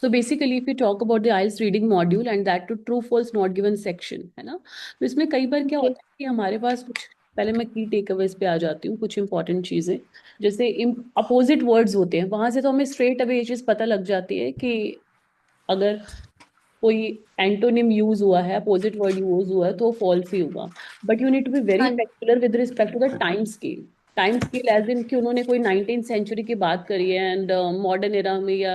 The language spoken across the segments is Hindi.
So basically, if you talk about the IELTS reading module and that to true false not given section, है ना, तो इसमें कई बार क्या ओके। होता है कि हमारे पास कुछ, पहले मैं की टेक अवेज पे आ जाती हूँ, कुछ इंपॉर्टेंट चीजें, जैसे अपोजिट वर्ड्स होते हैं, वहां से तो हमें स्ट्रेट अवे ये चीज पता लग जाती है कि अगर कोई एंटोनिम यूज हुआ है, अपोजिट वर्ड यूज हुआ है, तो फॉल्स ही होगा। But you need to be very हाँ। Particular with respect to the time scale. Time scale as in कि उन्होंने कोई 19th सेंचुरी की बात करी है एंड मॉडर्न एरा में या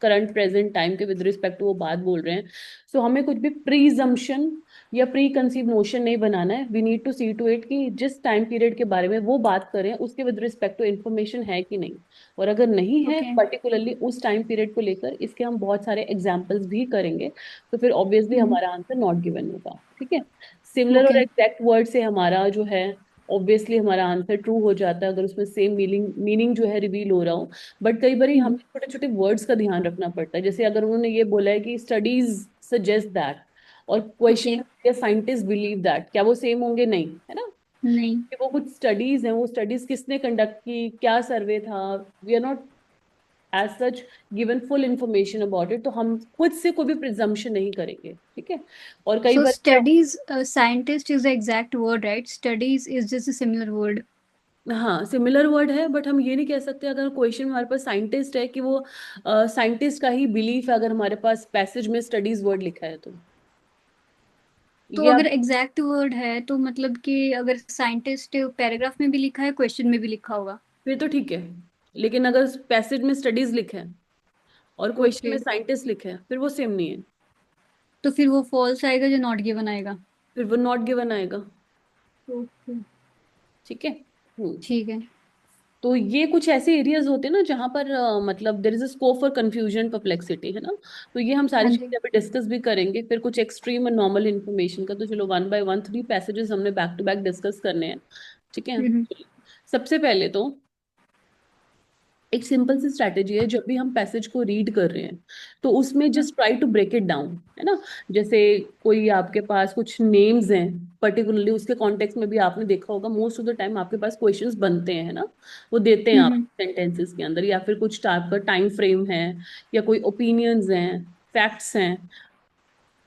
करंट प्रेजेंट टाइम के विद रिस्पेक्ट टू वो बात बोल रहे हैं। सो हमें कुछ भी प्रीजम्पशन या प्री कंसीव नोशन नहीं बनाना है। We need to see to it कि जिस टाइम पीरियड के बारे में वो बात करें उसके विद रिस्पेक्ट टू इन्फॉर्मेशन है कि नहीं। और अगर नहीं है ओके। पर्टिकुलरली उस टाइम पीरियड को लेकर, इसके हम बहुत सारे एग्जाम्पल्स भी करेंगे, तो फिर ऑब्वियसली हमारा आंसर नॉट गिवन होगा। ठीक है। Similar okay. और एग्जैक्ट वर्ड से हमारा जो है, ऑब्वियसली हमारा आंसर ट्रू हो जाता है अगर उसमें सेम मीनिंग मीनिंग जो है रिवील हो रहा हो। बट कई बार हमें छोटे छोटे वर्ड्स का ध्यान रखना पड़ता है, जैसे अगर उन्होंने ये बोला है कि स्टडीज सजेस्ट दैट, और ओके। क्वेश्चन या साइंटिस्ट बिलीव दैट, क्या वो सेम होंगे? नहीं, है ना। नहीं। कि वो कुछ स्टडीज हैं, वो स्टडीज किसने कंडक्ट की, क्या सर्वे था, we are not as such given full information about it, तो हम खुद से कोई भी प्रिजम्पशन नहीं करेंगे। ठीक है। और कई So बार क्या, studies, scientist is the exact word, right? Studies is just a similar word. हाँ सिमिलर वर्ड है, बट हम ये नहीं कह सकते अगर क्वेश्चन हमारे पास साइंटिस्ट है कि वो साइंटिस्ट का ही बिलीफ है, अगर हमारे पास पैसेज में स्टडीज वर्ड लिखा है तो। तो ये आप, अगर एग्जैक्ट वर्ड है तो मतलब कि अगर साइंटिस्ट पैराग्राफ में भी लिखा है, क्वेश्चन में भी लिखा होगा। फिर तो ठीक है। लेकिन अगर पैसेज में स्टडीज लिखा है और क्वेश्चन ओके। में साइंटिस्ट लिखा है, फिर वो सेम नहीं है। तो फिर वो फॉल्स आएगा जो नॉट गिवन आएगा। फिर वो नॉट गिवन आएगा। ओके। ठीक है। ठीक है। तो ये कुछ ऐसे एरियाज होते हैं ना जहां पर मतलब there is a scope for confusion perplexity, है ना। तो ये हम सारी हाँ जी। चीजें अभी डिस्कस भी करेंगे, फिर कुछ एक्सट्रीम और नॉर्मल इन्फॉर्मेशन का। तो चलो वन बाय वन 3 पैसेजेस हमने बैक टू बैक डिस्कस करने हैं। ठीक है। हम्म। सबसे पहले तो एक सिंपल सी स्ट्रैटेजी है, जब भी हम पैसेज को रीड कर रहे हैं तो उसमें just try to break it down, है ना। जैसे कोई आपके पास कुछ नेम्स हैं पर्टिकुलरली, उसके कॉन्टेक्स्ट में भी आपने देखा होगा मोस्ट ऑफ द टाइम आपके पास क्वेश्चंस बनते हैं, है ना। वो देते हैं आप हम्म। सेंटेंसेस के अंदर, या फिर कुछ टाइप का टाइम फ्रेम है, या कोई ओपिनियंस हैं, फैक्ट्स हैं।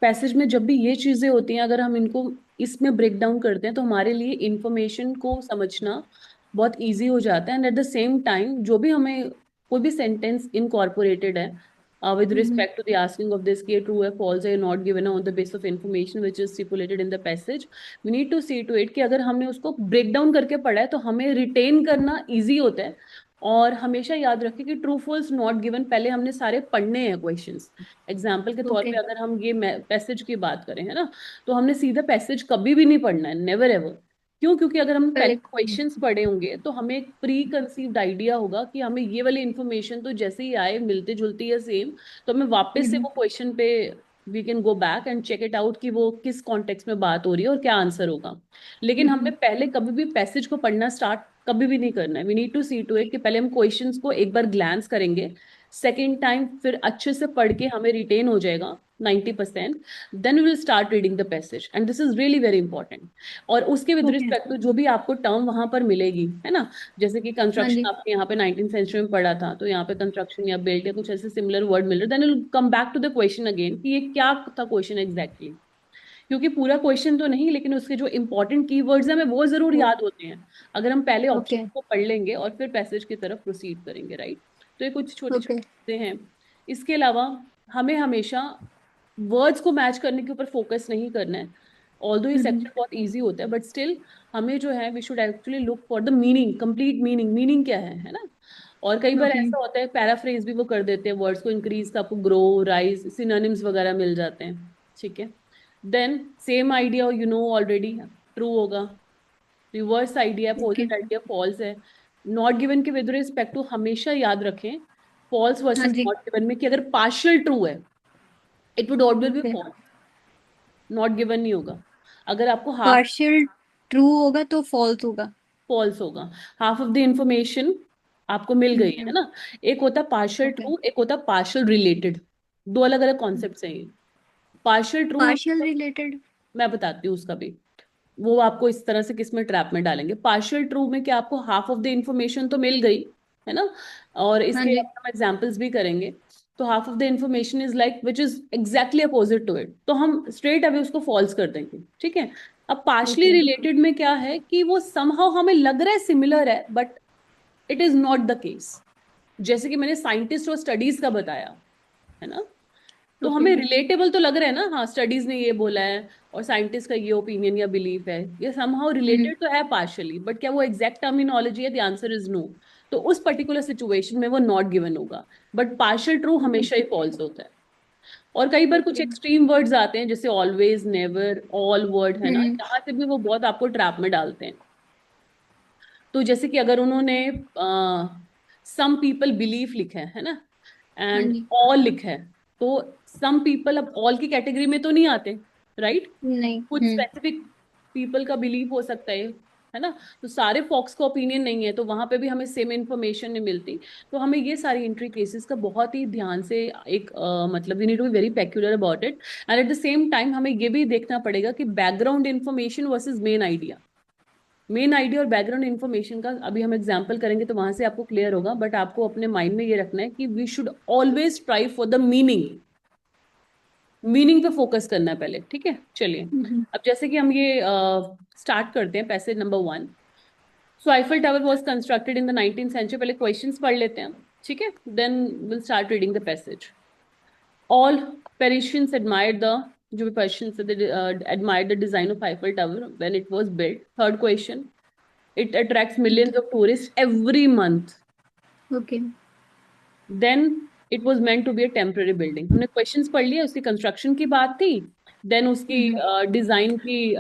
पैसेज में जब भी ये चीजें होती हैं, अगर हम इनको इसमें ब्रेक डाउन करते हैं तो हमारे लिए इंफॉर्मेशन को समझना बहुत इजी हो जाता है। And at the same time जो भी हमें कोई भी सेंटेंस इनकॉर्पोरेटेड है with hmm. Respect to the asking of this कि ट्रू है फॉल्स है not given on the base of information which is stipulated in the passage, we need to see to it कि अगर हमने उसको ब्रेक डाउन करके पढ़ा है तो हमें रिटेन करना इजी होता है। और हमेशा याद रखें कि ट्रू फॉल्स नॉट गिवन पहले हमने सारे पढ़ने हैं क्वेश्चंस। एग्जाम्पल के तौर ओके। पे अगर हम ये पैसेज की बात करें, है ना, तो हमने सीधा पैसेज कभी भी नहीं पढ़ना है, नेवर एवर। क्यों? क्योंकि अगर हम पहले पहले। क्वेश्चंस पढ़े होंगे तो हमें एक प्री कंसीव्ड आइडिया होगा कि हमें ये वाली इंफॉर्मेशन तो जैसे ही आए मिलती जुलती है सेम, तो हमें वापस से हम्म। वो क्वेश्चन पे we can go back and check it out कि वो किस कॉन्टेक्स्ट में बात हो रही है और क्या आंसर होगा। लेकिन हमने हम्म। पहले कभी भी पैसेज को पढ़ना स्टार्ट कभी भी नहीं करना है। We need to see to it कि पहले हम क्वेश्चंस को एक बार ग्लैंस करेंगे, सेकेंड टाइम फिर अच्छे से पढ़ के हमें रिटेन हो जाएगा 90%, then we will start reading the passage and this is really very important. और उसके विद ओके। रिस्पेक्ट टू जो भी आपको टर्म वहां पर मिलेगी, है ना, जैसे कि हाँ कंस्ट्रक्शन जी। आपके यहाँ पे 19th सेंचुरी में पढ़ा था, तो यहाँ पे कंस्ट्रक्शन या बिल्ड या कुछ ऐसे सिमिलर वर्ड मिल रहे, then will come back to the question again कि ये क्या था क्वेश्चन एग्जैक्टली। क्योंकि पूरा क्वेश्चन तो नहीं, लेकिन उसके जो इंपॉर्टेंट कीवर्ड्स हैं हमें वो जरूर ओ, याद होते हैं अगर हम पहले ऑप्शन ओके। को पढ़ लेंगे और फिर पैसेज की तरफ प्रोसीड करेंगे, राइट। तो ये कुछ छोटी ओके। छोटी चीजें हैं। इसके अलावा हमें हमेशा वर्ड्स को मैच करने के ऊपर फोकस नहीं करना है। ऑल्दो ये हम्म। सेक्शन बहुत इजी होता है, बट स्टिल हमें जो है we should actually look for the meaning, complete meaning, meaning क्या है ना। और कई बार ओके। ऐसा होता है पैराफ्रेज भी वो कर देते हैं वर्ड्स को, इंक्रीज का आपको ग्रो, राइज, सिनोनिम्स वगैरह मिल जाते हैं। ठीक है। Then same idea you know already, true होगा। Reverse idea, okay. Opposite idea false है। नॉट गिवन के विद रिस्पेक्ट टू हमेशा याद रखें फॉल्स हाँ वर्सेस जी। नॉट गिवन में कि अगर पार्शियल ट्रू है it would always be okay. False, not given नहीं होगा। अगर आपको हाफ, पार्शियल ट्रू होगा तो फॉल्स होगा। फॉल्स होगा। हाफ ऑफ द इंफॉर्मेशन आपको मिल गई है हम्म। ना। एक होता है पार्शियल ओके। ट्रू, एक होता है पार्शियल रिलेटेड। दो अलग अलग कॉन्सेप्ट हैं ये। Partial true, partial related. मैं बताती हूँ उसका भी। वो आपको इस तरह से किस में ट्रैप में डालेंगे, पार्शियल ट्रू में कि आपको हाफ ऑफ द इंफॉर्मेशन तो मिल गई, है ना। और हाँ इसके जी। हम एग्जांपल्स भी करेंगे। तो half of the information is like which is exactly opposite to it, तो हम स्ट्रेट अवे उसको फॉल्स कर देंगे, ठीक है। अब पार्शली ओके। रिलेटेड में क्या है कि वो समहाउ हमें लग रहा है सिमिलर है, but it is not the case. जैसे कि मैंने साइंटिस्ट और स्टडीज का बताया, है ना, तो ओके। हमें रिलेटेबल तो लग रहा है ना, हाँ स्टडीज ने ये बोला है और साइंटिस्ट का ये ओपिनियन या बिलीफ है, ये समहाउ हम्म। रिलेटेड तो है पार्शली, बट क्या वो एग्जैक्ट टर्मिनोलॉजी है? The answer is no. तो उस पर्टिकुलर सिचुएशन में वो नॉट गिवन होगा, बट पार्शियल ट्रू हमेशा ही फॉल्स होता है। और कई बार कुछ ओके। एक्सट्रीम वर्ड्स आते हैं जैसे ऑलवेज, नेवर, ऑल वर्ड, है ना, हम्म। यहाँ से भी वो बहुत आपको ट्रैप में डालते हैं। तो जैसे कि अगर उन्होंने सम पीपल बिलीव लिखा है ना, हाँ एंड जी। ऑल लिखा है, तो सम पीपल अब ऑल की कैटेगरी में तो नहीं आते, राइट? नहीं। कुछ स्पेसिफिक पीपल का बिलीव हो सकता है ना। तो सारे फॉक्स का ओपिनियन नहीं है, तो वहां पे भी हमें सेम इंफॉर्मेशन नहीं मिलती। तो हमें ये सारी एंट्री केसेस का बहुत ही ध्यान से एक मतलब we need to be very peculiar about it, and at the same time हमें ये भी देखना पड़ेगा कि background information versus main idea. Main idea और बैकग्राउंड इन्फॉर्मेशन का अभी हम एग्जांपल करेंगे तो वहां से आपको क्लियर होगा, बट आपको अपने माइंड में ये रखना है कि we should always try for the meaning. Meaning पे फोकस करना है पहले, ठीक है। चलिए, हम्म। अब जैसे कि हम ये स्टार्ट करते हैं passage number 1। So Eiffel tower was constructed in the 19th century. पहले क्वेश्चंस पढ़ लेते हैं, ठीक है, then will start reading the passage. All Parisians admired the, जो भी Persians admired the design of Eiffel Tower when it was built. Third question, it attracts millions of tourists every month. Okay. Then it was meant to be a temporary building. हमने क्वेश्चंस पढ़ लिए, उसकी कंस्ट्रक्शन की बात थी, देन उसकी हम्म। डिजाइन की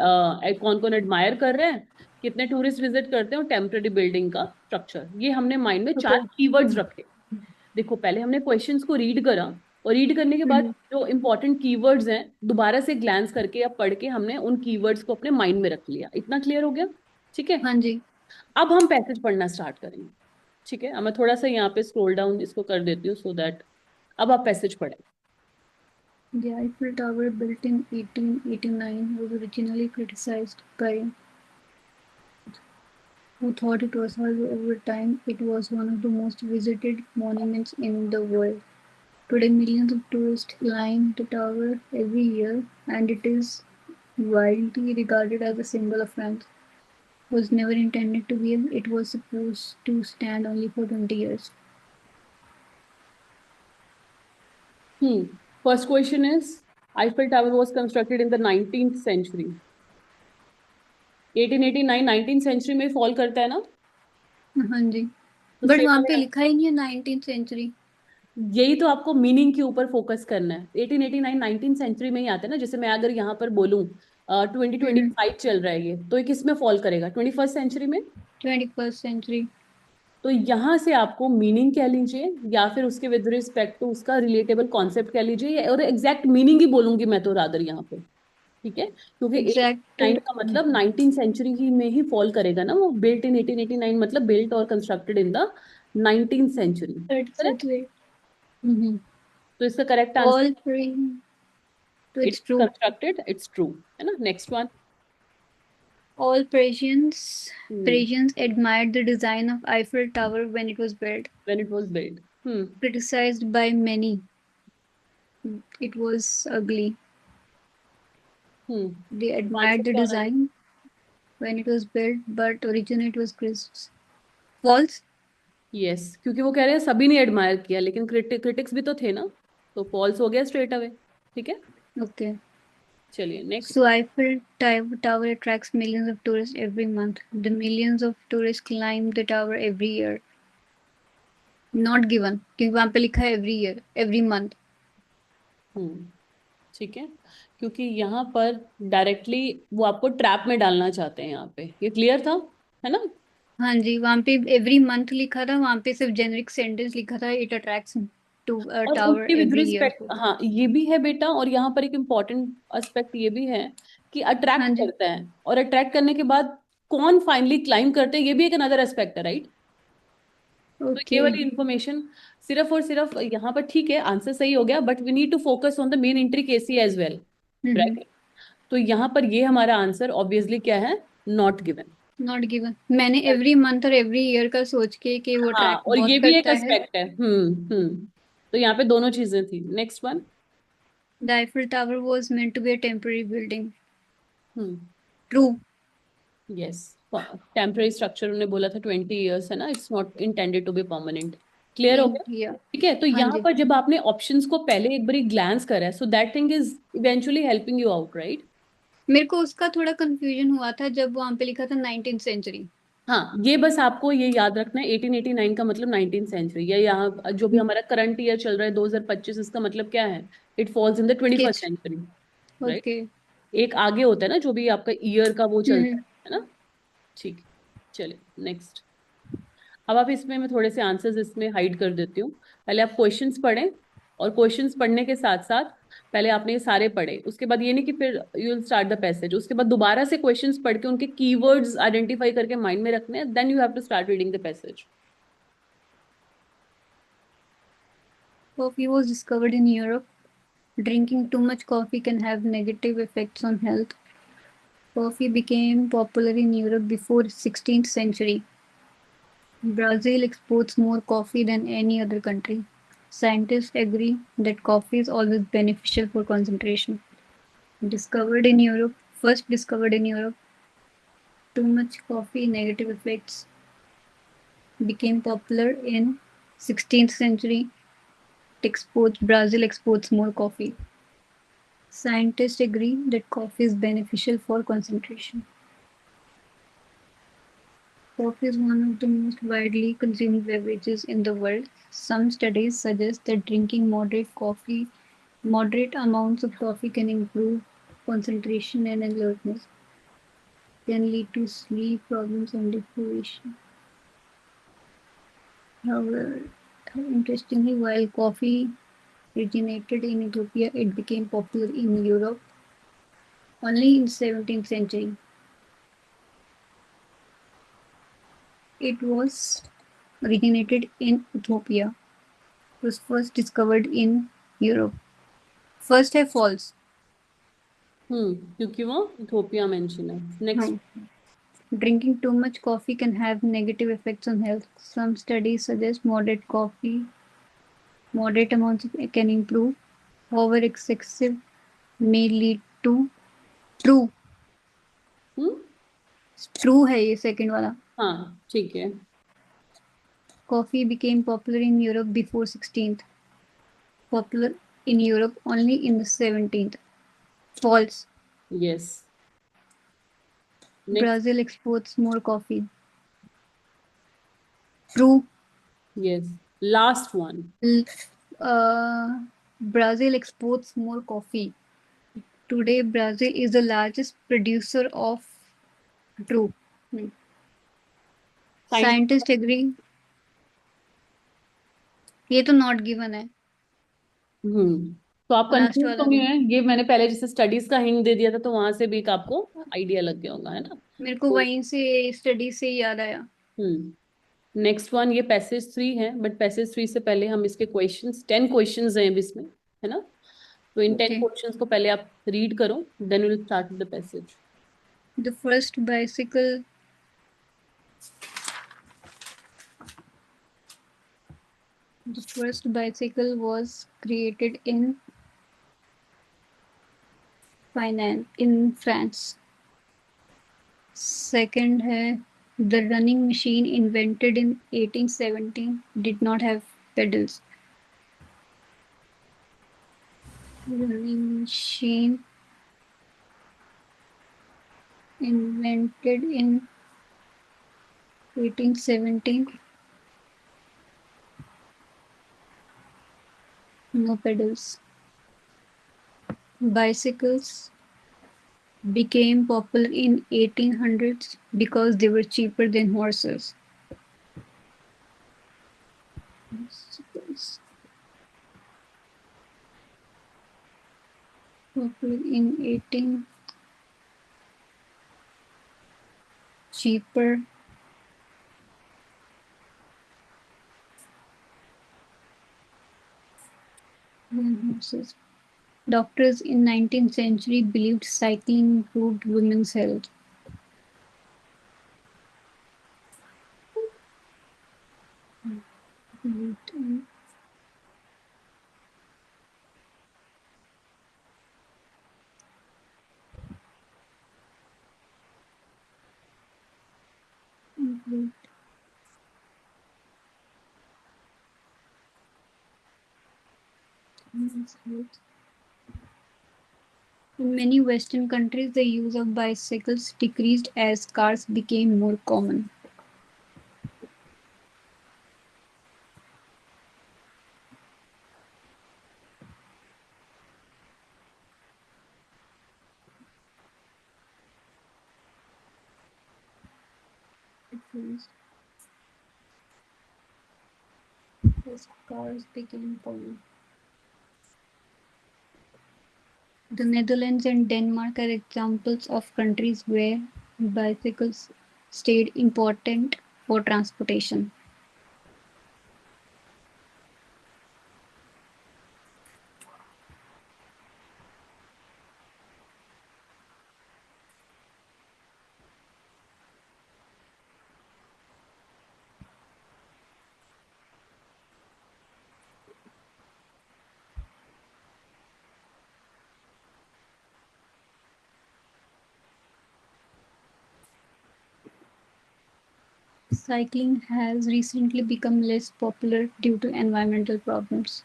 कौन कौन एडमायर कर रहे हैं, कितने टूरिस्ट विजिट करते हैं, और टेम्पररी बिल्डिंग का स्ट्रक्चर। ये हमने माइंड में ओके। 4 कीवर्ड्स रखे। देखो पहले हमने क्वेश्चंस को रीड करा, और रीड करने के बाद जो इंपॉर्टेंट कीवर्ड्स हैं दोबारा से ग्लैंस करके या पढ़ के हमने उन कीवर्ड्स को अपने माइंड में रख लिया। इतना क्लियर हो गया? ठीक है। हाँ जी। अब हम पैसेज पढ़ना स्टार्ट करेंगे, ठीक है। अब मैं थोड़ा सा यहाँ पे स्क्रॉल डाउन इसको कर देती हूँ सो दैट अब आप पैसेज पढ़ें। The Eiffel Tower, built in 1889, was originally criticized by who thought it was hollow. Over time, it was one of the most visited monuments in the world. Today, millions of tourists climb the tower every year, and it is widely regarded as a symbol of France. It was never intended to be. It was supposed to stand only for 20 years. First question is, Eiffel tower was constructed in the 19th century. 1889 19th century में फॉल करता है ना, हाँ जी। तो बट स्ट्रेट वहां पे अवे लिखा ही नहीं है 19th सेंचुरी। यही तो आपको मीनिंग के ऊपर फोकस करना है। 1889 19th सेंचुरी में ही आता है ना। जैसे मैं अगर यहाँ पर बोलूँ 2025 चल रहा है ये, तो ये किस में फॉल करेगा? 21st सेंचुरी में। 21st century. तो यहाँ से आपको मीनिंग कह लीजिए या फिर उसके विद रिस्पेक्ट टू उसका रिलेटेबल कॉन्सेप्ट कह लीजिए, और एग्जैक्ट मीनिंग ही बोलूंगी मैं तो रादर यहाँ पे, ठीक है, क्योंकि एग्जैक्ट। 89 का मतलब 19th सेंचुरी ही में ही फॉल करेगा ना। वो बिल्ट इन 1889 मतलब बिल्ट और constructed in the 19th century, correct. तो इसका करेक्ट आंसर, ऑल थ्री। तो it's it's true. Constructed, it's true, है ना। Next one. All Parisians admired the design of Eiffel Tower when it was built. When it was built. Criticized by many, it was ugly. They answer admired the क्या होना चाहिए? design when it was built, but originally it was crisp. False. Yes, क्योंकि वो कह रहे हैं सभी ने एडमायर किया, लेकिन क्रिटिक्स भी तो थे ना, तो फॉल्स हो गया स्ट्रेट अवे, ठीक है। Okay. चलिए next. So Tower attracts millions of tourists every month. The millions of tourists climb the tower every year. Not given क्योंकि वहां पे लिखा है every year, every month. हम्म, ठीक है, क्योंकि यहाँ पर डायरेक्टली वो आपको ट्रैप में डालना चाहते हैं। यहाँ पे ये क्लियर था, है ना। हाँ जी, वहां पे एवरी मंथ लिखा था, वहां पे सिर्फ जेनरिक सेंटेंस लिखा था, इट अट्रैक्ट्स टू और टावर उसके विद एवरी ईयर। रिस्पेक्ट, हाँ ये भी है बेटा, और यहाँ पर एक इम्पॉर्टेंट एस्पेक्ट ये भी है कि हाँ अट्रैक्ट जी। करता है, और अट्रैक्ट करने के बाद कौन फाइनली क्लाइम करते हैं, ये भी एक अनदर एस्पेक्ट है, राइट। तो ये ओके। वाली इंफॉर्मेशन सिर्फ और सिर्फ यहाँ पर, ठीक है आंसर सही हो गया, but we need to focus on the main entry केसी एज वेल, राइट। तो यहाँ पर ये हमारा आंसर ऑब्वियसली क्या है? Not given. Not given. मैंने एवरी मंथ और एवरी ईयर का सोच के कि वो हाँ, ट्रैक और ये बहुत भी एक करता है। एस्पेक्ट है। हम्म। तो यहाँ पे दोनों चीजें थी। Next one. The Eiffel Tower was meant to be a temporary building. Hmm. True. Yes. Temporary structure उन्होंने बोला था 20 years है ना, it's not intended to be permanent. Clear हो गया? Yeah. ठीक है, तो हाँ यहाँ जी। पर जब आपने ऑप्शंस को पहले एक बारी ग्लैंस करा है, so that thing is eventually helping you out, right? मेरे को उसका थोड़ा कंफ्यूजन हुआ था जब वहां पे लिखा था 19th सेंचुरी। हाँ, ये बस आपको ये याद रखना है, 1889 का मतलब 19th सेंचुरी, या यहाँ जो भी हमारा करंट ईयर चल रहा है 2025, इसका मतलब क्या है? It falls in the 21st century, right? Okay. एक आगे होता है ना जो भी आपका ईयर का वो चलता हम्म। है ना। ठीक है, चलिए नेक्स्ट। अब आप इसमें मैं थोड़े से आंसर्स इसमें हाइड कर देती हूँ। पहले आप क्वेश्चंस पढ़ें, और क्वेश्चंस पढ़ने के साथ साथ पहले आपने ये सारे पढ़े, उसके बाद ये नहीं कि फिर you will start the passage, उसके बाद दोबारा से क्वेश्चंस पढ़ के उनके कीवर्ड्स आइडेंटिफाई करके माइंड में रखने हैं, then you have to start reading the passage. Coffee was discovered in Europe. Drinking too much coffee can have negative effects on health. Coffee became popular in Europe before 16th century. Brazil exports more coffee than any other country. Scientists agree that coffee is always beneficial for concentration. Discovered in Europe, first discovered in Europe, too much coffee negative effects became popular in 16th century. Brazil exports more coffee. Scientists agree that coffee is beneficial for concentration. Coffee is one of the most widely consumed beverages in the world. Some studies suggest that drinking moderate amounts of coffee can improve concentration and alertness, can lead to sleep problems and deprivation. However, interestingly, while coffee originated in Ethiopia, it became popular in Europe only in 17th century. It was originated in Ethiopia. It was first discovered in Europe. First है false. क्योंकि वो इथोपिया मेंशन है। Next. No. Drinking too much coffee can have negative effects on health. Some studies suggest moderate amounts can improve. However, excessive may lead to true. Hmm. True है ये second वाला. हाँ ठीक है। Coffee became popular in Europe before 16th. Popular in Europe only in the 17th. False. Yes. Next. Brazil exports more coffee. True. Yes. Last one. Brazil exports more coffee. Today, Brazil is the largest producer of true. Science. Scientists agree. ये तो नॉट गिवन है तो आप लास्ट कंफ्यूज तो वाला नहीं तो। है, ये मैंने पहले जैसे स्टडीज का हिंट दे दिया था, तो वहां से भी एक आपको आइडिया लग गया होगा, है ना? मेरे को तो वहीं से स्टडी से याद आया। नेक्स्ट वन, ये पैसेज 3 है, बट पैसेज 3 से पहले हम इसके क्वेश्चंस 10 क्वेश्चंस हैं अभी इसमें, है ना? तो इन टेन ओके। क्वेश्चंस को पहले आप रीड करो, then will start the passage. The first bicycle the first bicycle was created in France. Second है the running machine invented in 1817 did not have pedals. Running machine invented in 1817. No pedals. Bicycles became popular in 1800s because they were cheaper than horses. Bicycles popular in 18 cheaper than horses. Doctors in 19th century believed cycling improved women's health. In many Western countries, the use of bicycles decreased as cars became more common. As cars became common. The Netherlands and Denmark are examples of countries where bicycles stayed important for transportation. Cycling has recently become less popular due to environmental problems.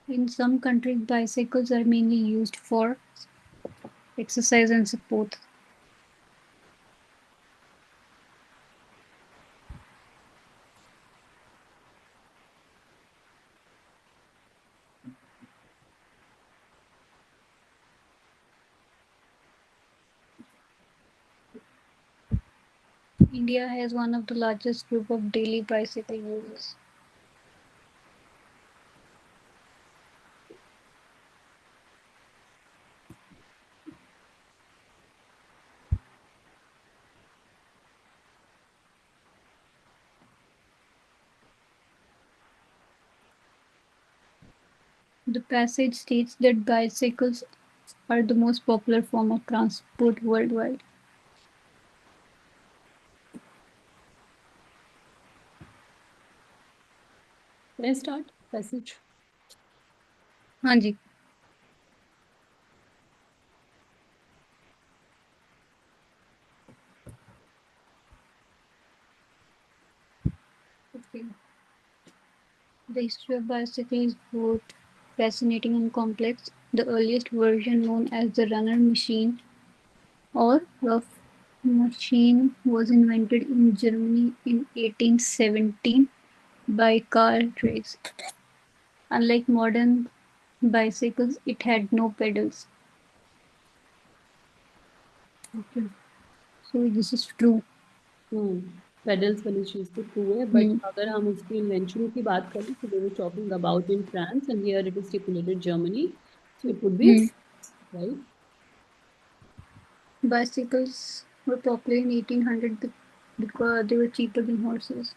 In some countries, bicycles are mainly used for exercise and support. India has one of the largest group of daily bicycle users. The passage states that bicycles are the most popular form of transport worldwide. Can I start passage? हाँ जी. Okay. The history of bicycle is both fascinating and complex. The earliest version, known as the runner machine or rough machine, was invented in Germany in 1817 by Karl Drais. Unlike modern bicycles, it had no pedals. Okay. So this is true. Pedals वाली चीज तो ट्रू है बट Hmm. अगर हम उसकी इन्वेंशन की बात करें तो they were talking about in France and here it is stipulated Germany so it would be Hmm. Right. Bicycles were popular in 1800 because they were cheaper than horses.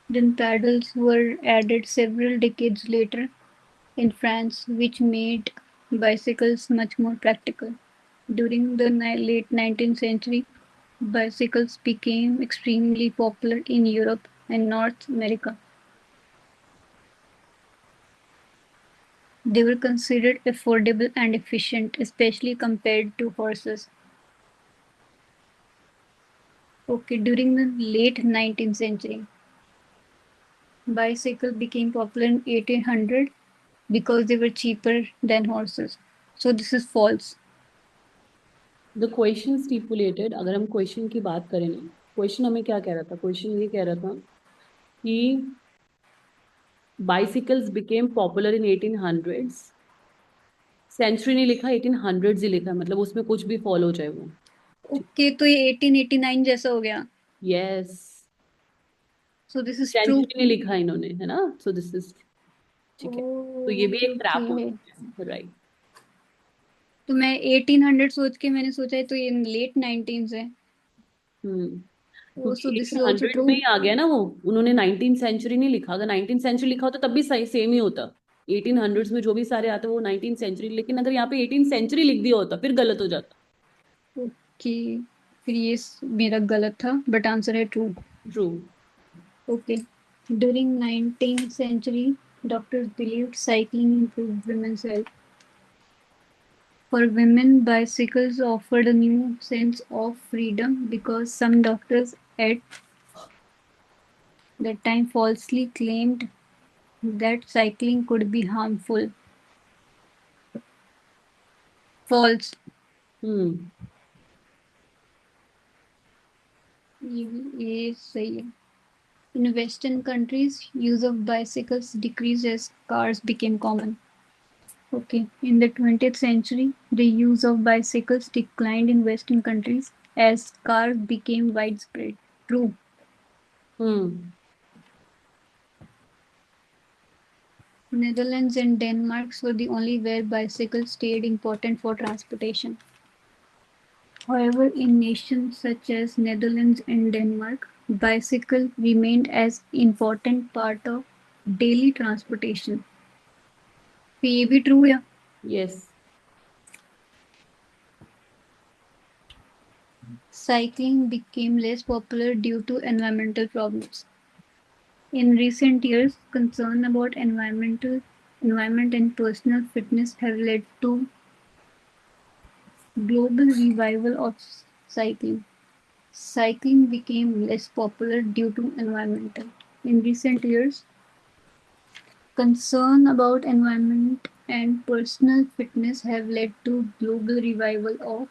Then pedals were added several decades later in France, which made bicycles much more practical. During the late 19th century, bicycles became extremely popular in Europe and North America. They were considered affordable and efficient, especially compared to horses. Okay, during the late 19th century, bicycle became popular in 1800 because they were cheaper than horses. So this is false. The question stipulated, अगर हम क्वेश्चन की बात करें ना, क्वेश्चन हमें क्या कह रहा था, क्वेश्चन ये कह रहा था कि bicycles became popular in 1800s. Century नहीं लिखा, 1800s ही लिखा, मतलब उसमें कुछ भी फॉलो हो जाए वो. ओके, तो ये 1889 जैसा हो गया. Yes. So this is true. Century नहीं लिखा इन्होंने, है ना, सो दिस इज ठीक है. तो ये भी ओके एक ट्रैप ओके. होती है, राइट. तो मैं 1800 सोच के मैंने सोचा है तो ये लेट 19 है. हम्म. ओ क्योंकि सो दिस इज आल्सो 1800 ट्रू. में ही आ गया ना वो, उन्होंने 19th सेंचुरी नहीं लिखा, अगर 19th सेंचुरी लिखा होता तब भी सही सेम ही होता. 1800s में जो भी सारे आते हैं वो 19th सेंचुरी, लेकिन अगर यहाँ पे 18th सेंचुरी लिख दिया होता फिर गलत हो जाता। ओके, फिर ये मेरा गलत था, बट आंसर है true. True. Okay, during 19th century, doctors believed cycling improved women's health. For women, bicycles offered a new sense of freedom because some doctors at that time falsely claimed that cycling could be harmful. False. हम्म। ये सही है. In Western countries, use of bicycles decreased as cars became common. Okay. In the 20th century, the use of bicycles declined in Western countries as cars became widespread. True. Hmm. Netherlands and Denmark were the only where bicycles stayed important for transportation. However, in nations such as Netherlands and Denmark, bicycle remained as important part of daily transportation. तो ये भी ट्रू है. Yes. Cycling became less popular due to environmental problems. In recent years, concern about environment and personal fitness have led to global revival of cycling. Cycling became less popular due to environmental. In recent years, concern about environment and personal fitness have led to global revival of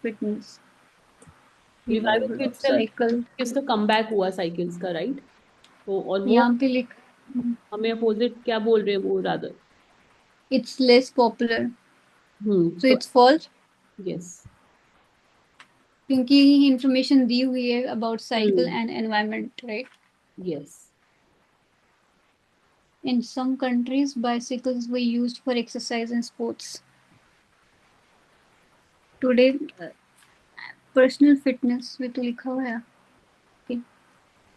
fitness. Revival Revival तो of itself cycle. किसका कमबैक हुआ साइकिल्स का, राइट? तो और वो यहाँ पे लिख हमें अपोजिट क्या बोल रहे हैं वो rather. it's less popular. So तो it's false यस। क्योंकि इंफॉर्मेशन दी हुई है about cycle hmm. and environment, right? Yes. In some countries, bicycles were used for exercise and sports. Today, personal fitness with लिखा हुआ है. Okay.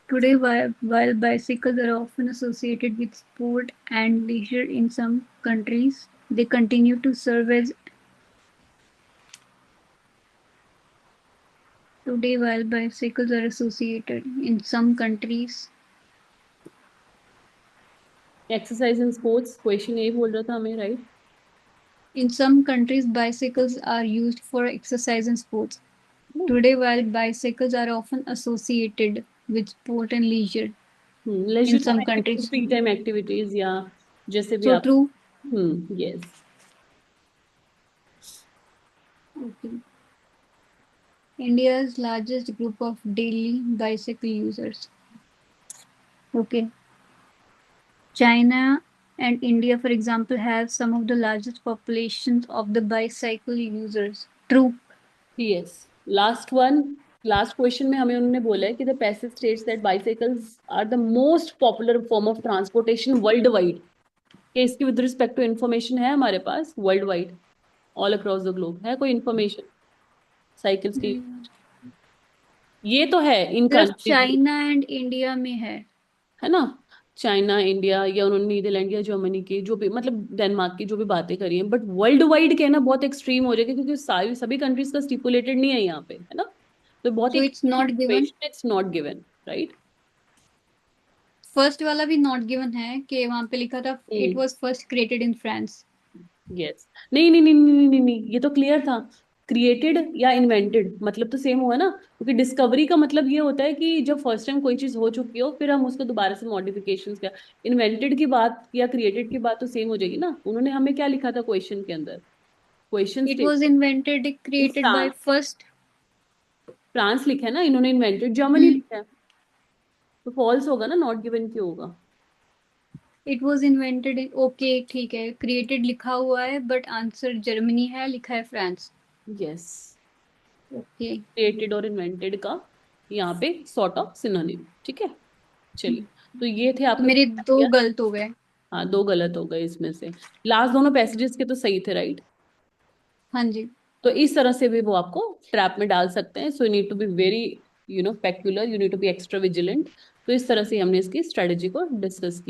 Today, while bicycles are often associated with sport and leisure in some countries, they continue to serve as today while bicycles are associated in some countries. Exercise in sports question यही बोल रहा था हमें, right? In some countries, bicycles are used for exercise and sports. Today, while bicycles are often associated with sport and leisure leisure in some countries. Free time activities या जैसे भी So आप। true. Yes. Okay. India's largest group of daily bicycle users. Okay. China and India, for example, have some of the largest populations of the bicycle users. True. Yes. Last one. Last question में हमें उन्होंने बोला है कि the passage states that bicycles are the most popular form of transportation worldwide. कि इसकी विद रिस्पेक्ट टू इन्फॉर्मेशन है हमारे पास worldwide, all across the globe है कोई इन्फॉर्मेशन साइकिल्स की? ये तो है इन सिर्फ कंट्रीज, चाइना एंड इंडिया में है. है ना? चाइना, इंडिया या उन्होंने नीदरलैंड या जर्मनी की जो भी मतलब डेनमार्क की जो भी बातें करी हैं, बट वर्ल्ड वाइड कहना बहुत एक्सट्रीम हो जाएगा क्योंकि सारी सभी कंट्रीज का स्टिपुलेटेड नहीं है यहाँ पे, है ना? तो बहुत So he it's not given. It's not given, right? First वाला भी नॉट गिवन है कि वहां पे लिखा था it was first created in France. Yes. नहीं नहीं नहीं नहीं नहीं नहीं, ये तो क्लियर था। क्रिएटेड या इन्वेंटेड मतलब तो सेम हुआ ना, क्योंकि डिस्कवरी का मतलब ये होता है कि जब फर्स्ट टाइम कोई चीज हो चुकी हो फिर हम उसको दोबारा से मॉडिफिकेशन क्या। इन्वेंटेड की बात या क्रिएटेड की बात तो सेम हो जाएगी ना। उन्होंने हमें क्या लिखा था क्वेश्चन के अंदर? Question it state was invented in created by France. First. France लिखा है ना, इन्होंने इन्वेंटेड जर्मनी लिखा है, तो फॉल्स होगा ना, नॉट गिवन क्यों होगा? It was invented in. Okay ठीक है, क्रिएटेड लिखा हुआ है बट आंसर जर्मनी है, लिखा है फ्रांस. यस। ओके. क्रिएटेड और इन्वेंटेड का यहाँ पे सॉर्ट ऑफ सिनोनिम, ठीक है। चलिए, तो ये थे तो आपके मेरे दो क्वेश्चन। गलत हो गए. हाँ, दो गलत हो गए इसमें से। लास्ट दोनों पैसेजेस के तो सही थे, राइट? हाँ जी. तो इस तरह से भी वो आपको ट्रैप में डाल सकते हैं। So you need to be very peculiar, you need to be extra vigilant. तो इस तरह से हमने इसकी स्ट्रेटेजी को डिस्कस किया।